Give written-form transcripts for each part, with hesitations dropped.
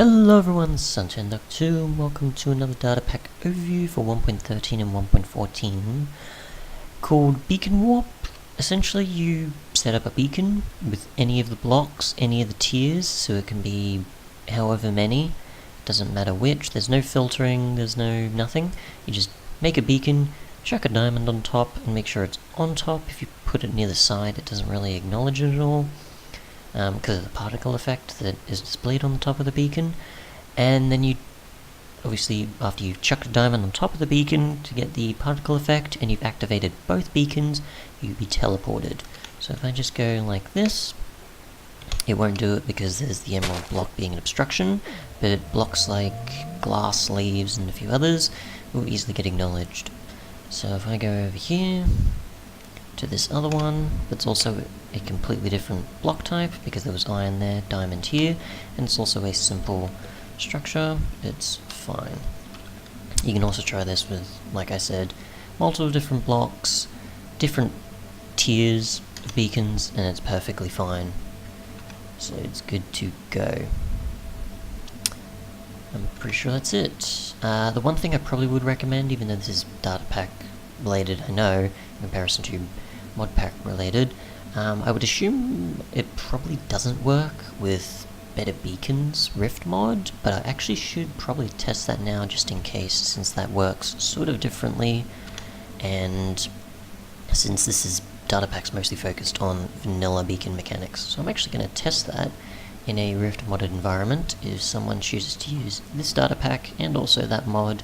Hello everyone, Sunshine Duck 2 and welcome to another Datapack Overview for 1.13 and 1.14 called Beacon Warp. Essentially you set up a beacon with any of the blocks, any of the tiers, so it can be however many, doesn't matter which, there's no filtering, there's no nothing. You just make a beacon, chuck a diamond on top and make sure it's on top. If you put it near the side it doesn't really acknowledge it at all. Because of the particle effect that is displayed on the top of the beacon. And then you, obviously, after you've chucked a diamond on top of the beacon to get the particle effect, and you've activated both beacons, you'll be teleported. So if I just go like this, it won't do it because there's the emerald block being an obstruction, but blocks like glass, leaves, and a few others will easily get acknowledged. So if I go over here to this other one, that's also a completely different block type because there was iron there, diamond here, and it's also a simple structure, it's fine. You can also try this with, like I said, multiple different blocks, different tiers of beacons, and it's perfectly fine. So it's good to go. I'm pretty sure that's it. The one thing I probably would recommend, even though this is Datapack related, I know, in comparison to modpack related, I would assume it probably doesn't work with Better Beacons Rift mod, but I actually should probably test that now just in case, since that works sort of differently, and since this is Datapacks mostly focused on vanilla beacon mechanics. So I'm actually going to test that in a Rift modded environment if someone chooses to use this Datapack and also that mod,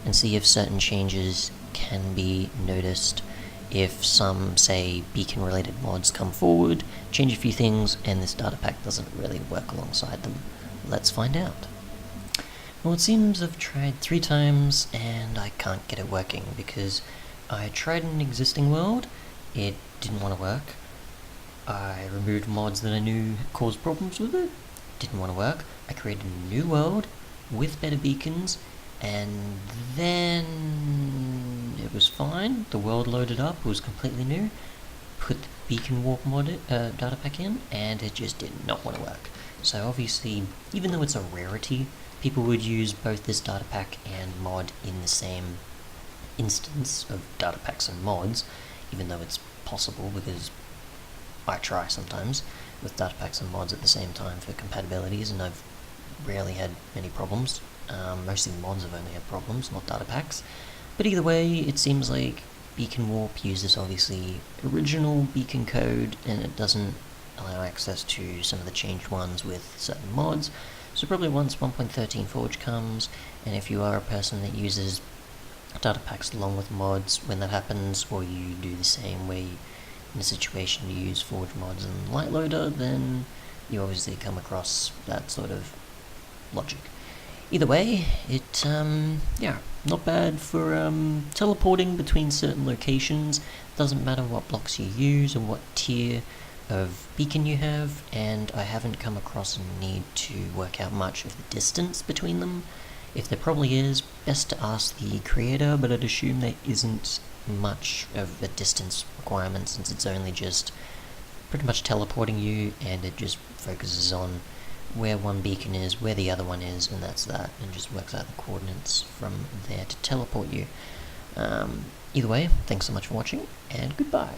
and see if certain changes can be noticed. If some, say, beacon-related mods come forward, change a few things, and this Datapack doesn't really work alongside them. Let's find out. Well, it seems I've tried 3 times, and I can't get it working, because I tried an existing world, it didn't want to work. I removed mods that I knew caused problems with it, didn't want to work. I created a new world with better beacons, and then it was fine. The world loaded up, it was completely new. Put the beacon warp mod Datapack in, and it just did not want to work. So obviously, even though it's a rarity, people would use both this Datapack and mod in the same instance of Datapacks and mods, even though it's possible, because I try sometimes with Datapacks and mods at the same time for compatibilities, and I've rarely had many problems. Mostly mods have only had problems, not Datapacks. But either way, it seems like Beacon Warp uses obviously original beacon code, and it doesn't allow access to some of the changed ones with certain mods. So probably once 1.13 Forge comes, and if you are a person that uses Datapacks along with mods when that happens, or you do the same way in a situation you use Forge mods and Liteloader, then you obviously come across that sort of logic. Either way, it, yeah, not bad for teleporting between certain locations. Doesn't matter what blocks you use or what tier of beacon you have, and I haven't come across a need to work out much of the distance between them. If there probably is, best to ask the creator, but I'd assume there isn't much of a distance requirement since it's only just pretty much teleporting you, and it just focuses on where one beacon is, where the other one is, and that's that, and just works out the coordinates from there to teleport you. Either way, thanks so much for watching, and goodbye.